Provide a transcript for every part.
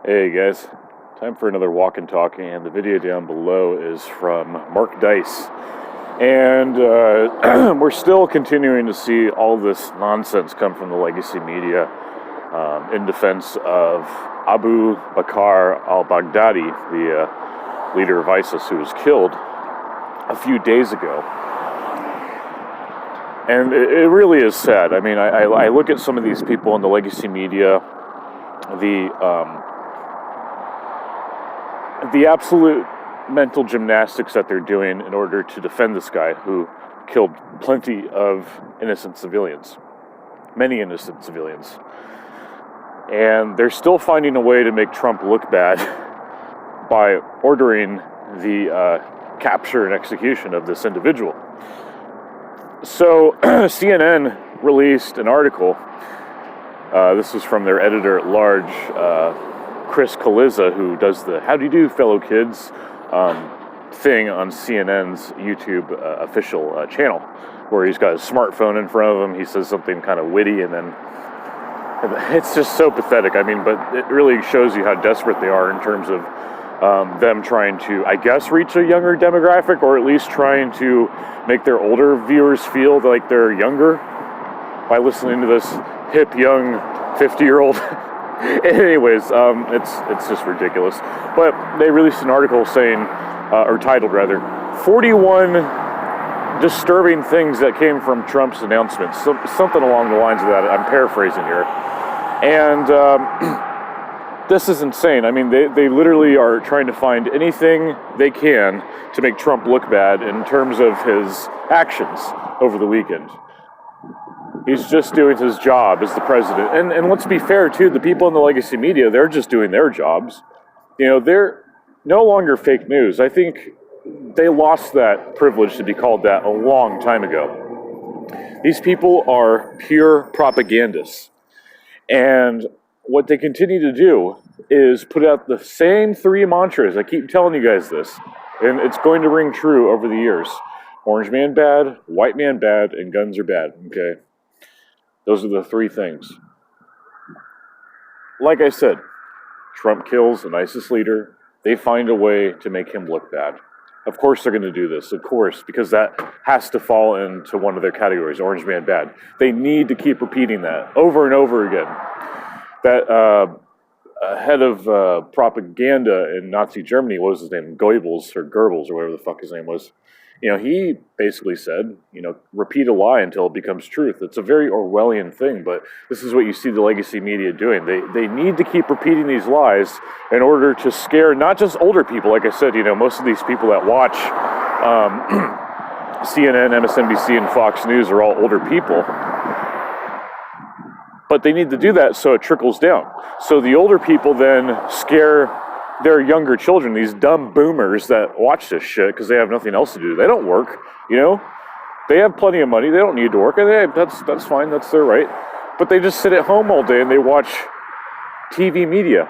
Hey guys, time for another walk and talk, and the video down below is from Mark Dice. And we're still continuing to see all this nonsense come from the legacy media in defense of Abu Bakr al-Baghdadi, the leader of ISIS who was killed a few days ago. And it really is sad. I mean, I look at some of these people in the legacy media, the absolute mental gymnastics that they're doing in order to defend this guy who killed plenty of innocent civilians, many innocent civilians. And they're still finding a way to make Trump look bad by ordering the capture and execution of this individual. So CNN released an article. This was from their editor-at-large, Chris Kaliza, who does the "How do you do, fellow kids" thing on CNN's YouTube official channel, where he's got his smartphone in front of him. He says something kind of witty, and then it's just so pathetic. I mean, but it really shows you how desperate they are in terms of them trying to, I guess, reach a younger demographic, or at least trying to make their older viewers feel like they're younger by listening to this hip, young, 50-year-old. Anyways, it's just ridiculous. But they released an article saying, or titled rather, 41 disturbing things that came from Trump's announcements. Something along the lines of that. I'm paraphrasing here. And this is insane. I mean, they literally are trying to find anything they can to make Trump look bad in terms of his actions over the weekend. He's just doing his job as the president. And let's be fair, too, the people in the legacy media, they're just doing their jobs. You know, they're no longer fake news. I think they lost that privilege to be called that a long time ago. These people are pure propagandists. And what they continue to do is put out the same three mantras. I keep telling you guys this, and it's going to ring true over the years. Orange man bad, white man bad, and guns are bad, okay? Those are the three things. Like I said, Trump kills an ISIS leader. They find a way to make him look bad. Of course they're going to do this, of course, because that has to fall into one of their categories, orange man bad. They need to keep repeating that over and over again. That head of propaganda in Nazi Germany, what was his name? Goebbels or whatever the fuck his name was. You know, he basically said, repeat a lie until it becomes truth. It's a very Orwellian thing, but this is what you see the legacy media doing. They need to keep repeating these lies in order to scare not just older people. Like I said, most of these people that watch CNN, MSNBC, and Fox News are all older people. But they need to do that so it trickles down. So the older people then scare their younger children, these dumb boomers that watch this shit because they have nothing else to do. They don't work, They have plenty of money. They don't need to work. And that's fine. That's their right. But they just sit at home all day and they watch TV media,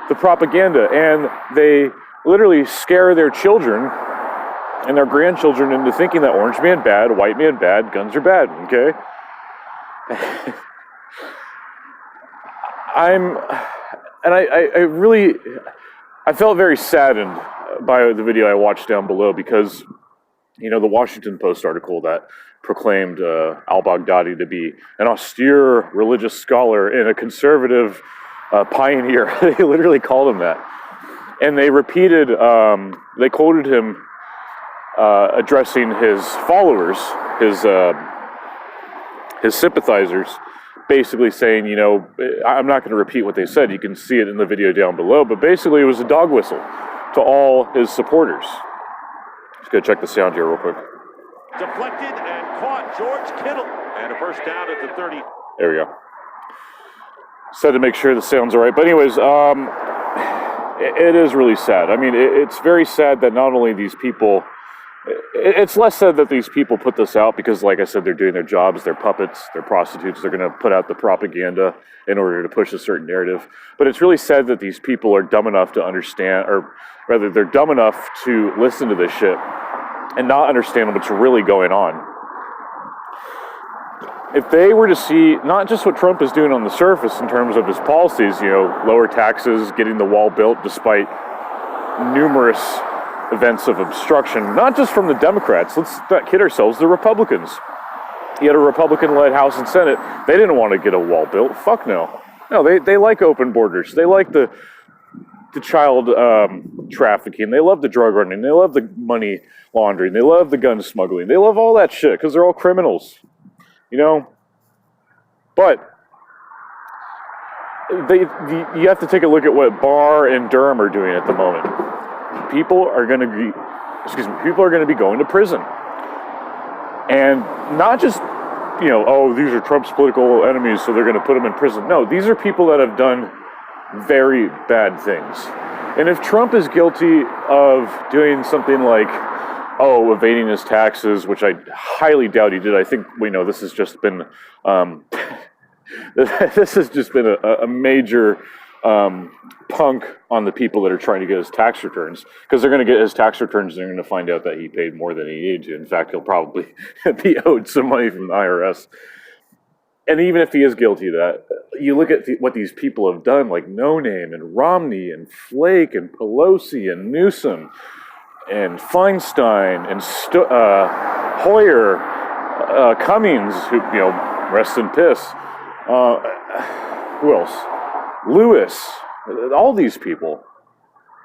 the propaganda, and they literally scare their children and their grandchildren into thinking that orange man bad, white man bad, guns are bad, okay? I felt very saddened by the video I watched down below because, the Washington Post article that proclaimed al-Baghdadi to be an austere religious scholar and a conservative pioneer. They literally called him that. And they they quoted him addressing his followers, his sympathizers, basically saying, I'm not going to repeat what they said. You can see it in the video down below. But basically, it was a dog whistle to all his supporters. Let's go check the sound here real quick. Deflected and caught George Kittle. And a first down at the 30. There we go. Said to make sure the sound's all right. But anyways, it is really sad. I mean, it's very sad that not only these people... It's less sad that these people put this out because, like I said, they're doing their jobs, they're puppets, they're prostitutes, they're going to put out the propaganda in order to push a certain narrative. But it's really sad that these people are dumb enough to understand, or rather, they're dumb enough to listen to this shit and not understand what's really going on. if they were to see not just what Trump is doing on the surface in terms of his policies, lower taxes, getting the wall built despite numerous events of obstruction, not just from the Democrats, let's not kid ourselves, the Republicans. He had a Republican-led House and Senate. They didn't want to get a wall built. Fuck no. No, they like open borders. They like the child trafficking. They love the drug running. They love the money laundering. They love the gun smuggling. They love all that shit because they're all criminals. But you have to take a look at what Barr and Durham are doing at the moment. People are going to be going to prison. And not just, these are Trump's political enemies, so they're going to put them in prison. No, these are people that have done very bad things. And if Trump is guilty of doing something like, evading his taxes, which I highly doubt he did. I think this has just been a major punk on the people that are trying to get his tax returns, because they're going to get his tax returns and they're going to find out that he paid more than he needed to. In fact, he'll probably be owed some money from the IRS. And even if he is guilty of that, you look at what these people have done, like No Name and Romney and Flake and Pelosi and Newsom and Feinstein and Hoyer, Cummings, who, rest in piss. Who else? Lewis. All these people.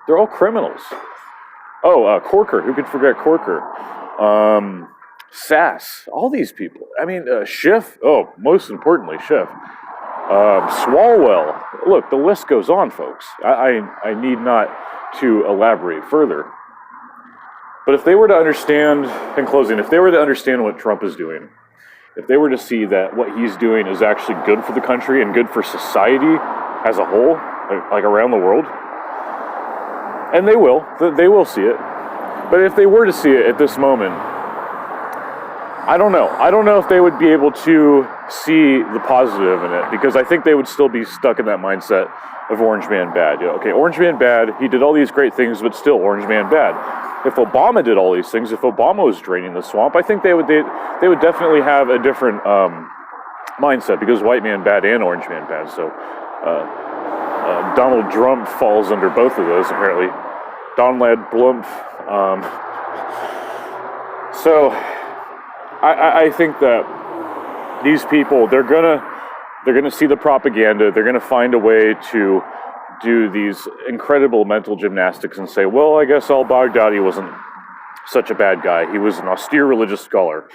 They're all criminals. Corker. Who could forget Corker? Sass. All these people. I mean, Schiff. Most importantly, Schiff. Swalwell. Look, the list goes on, folks. I need not to elaborate further. But if they were to understand, in closing, if they were to understand what Trump is doing, if they were to see that what he's doing is actually good for the country and good for society as a whole, like around the world, and they will see it. But if they were to see it at this moment, I don't know. I don't know if they would be able to see the positive in it, because I think they would still be stuck in that mindset of Orange Man bad. Okay, Orange Man bad, he did all these great things, but still Orange Man bad. If Obama did all these things, if Obama was draining the swamp, I think they would definitely have a different mindset, because white man bad and Orange Man bad. So Donald Trump falls under both of those, apparently. Donald Blump. So I think that these people, they're gonna see the propaganda. They're gonna find a way to do these incredible mental gymnastics and say, well, I guess al-Baghdadi wasn't such a bad guy. He was an austere religious scholar.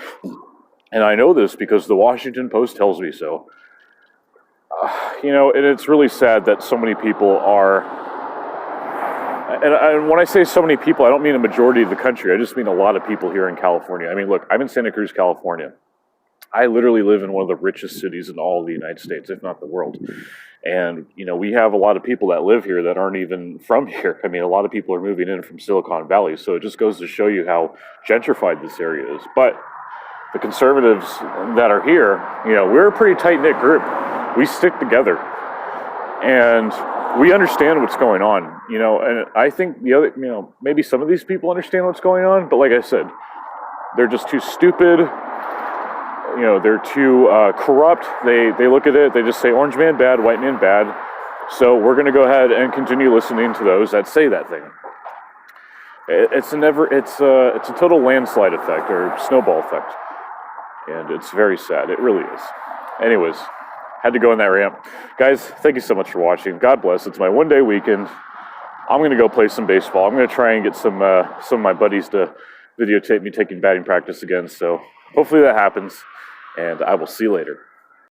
And I know this because the Washington Post tells me so. And it's really sad that so many people are, and when I say so many people, I don't mean a majority of the country. I just mean a lot of people here in California. I mean, look, I'm in Santa Cruz, California. I literally live in one of the richest cities in all of the United States, if not the world. And, we have a lot of people that live here that aren't even from here. I mean, a lot of people are moving in from Silicon Valley. So it just goes to show you how gentrified this area is. But the conservatives that are here, we're a pretty tight-knit group. We stick together. And we understand what's going on, and I think the other, maybe some of these people understand what's going on, but like I said, they're just too stupid. They're too corrupt. They look at it, they just say orange man bad, white man bad. So we're going to go ahead and continue listening to those that say that thing. It's a total landslide effect or snowball effect, and it's very sad. It really is. Anyways, had to go in that rant. Guys, thank you so much for watching. God bless. It's my one-day weekend. I'm going to go play some baseball. I'm going to try and get some of my buddies to videotape me taking batting practice again. So hopefully that happens, and I will see you later.